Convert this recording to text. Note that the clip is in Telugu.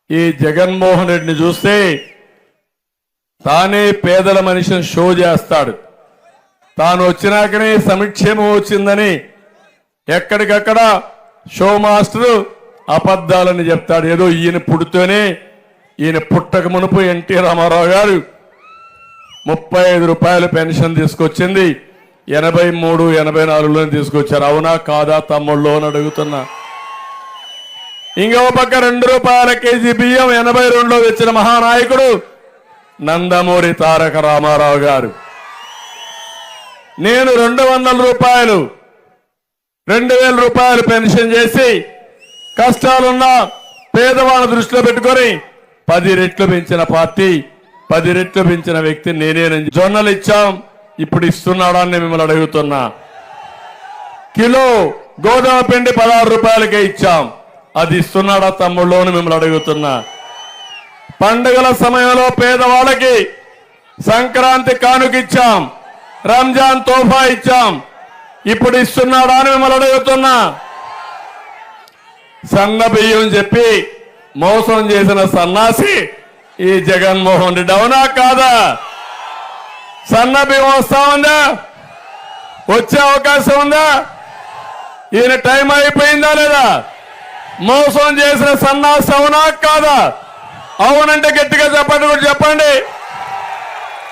ఈ జగన్మోహన్ రెడ్డిని చూస్తే తానే పేదల మనిషిని షో చేస్తాడు. తాను వచ్చినాకనే సంక్షేమం వచ్చిందని ఎక్కడికక్కడ షో మాస్టరు అబద్ధాలని చెప్తాడు. ఏదో ఈయన పుడితేనే, ఈయన పుట్టక మునుపు ఎన్టీ రామారావు గారు 35 రూపాయలు పెన్షన్ తీసుకొచ్చింది. 83, 84లో తీసుకొచ్చారు. అవునా కాదా తమ్ముళ్ళు అని అడుగుతున్నా. ఇంకో పక్క 2 రూపాయల కేజీ బియ్యం 82లో తెచ్చిన మహానాయకుడు నందమూరి తారక రామారావు గారు. నేను 200 రూపాయలు 2000 రూపాయలు పెన్షన్ చేసి కష్టాలున్న పేదవాళ్ళ దృష్టిలో పెట్టుకొని 10 రెట్లు పెంచిన పార్టీ, 10 రెట్లు పెంచిన వ్యక్తి నేనేనని. జొన్నలు ఇచ్చాం, ఇప్పుడు ఇస్తున్నాడా అని మిమ్మల్ని అడుగుతున్నా. కిలో గోధుమ పిండి 16 రూపాయలకే ఇచ్చాం, అది ఇస్తున్నాడా తమ్ముళ్ళు అని మిమ్మల్ని అడుగుతున్నా. పండుగల సమయంలో పేదవాళ్ళకి సంక్రాంతి కానుకిచ్చాం, రంజాన్ తోఫా ఇచ్చాం, ఇప్పుడు ఇస్తున్నాడా అని మిమ్మల్ని అడుగుతున్నా. సన్న బియ్యం చెప్పి మోసం చేసిన సన్నాసి ఈ జగన్మోహన్ రెడ్డి. అవునా కాదా? సన్న బియ్యం వస్తా ఉందా? వచ్చే అవకాశం ఉందా? ఈయన టైం అయిపోయిందా లేదా? మోసం చేసిన సన్నాసి అవునా కాదా? అవునంటే గట్టిగా చెప్పండి, చెప్పండి.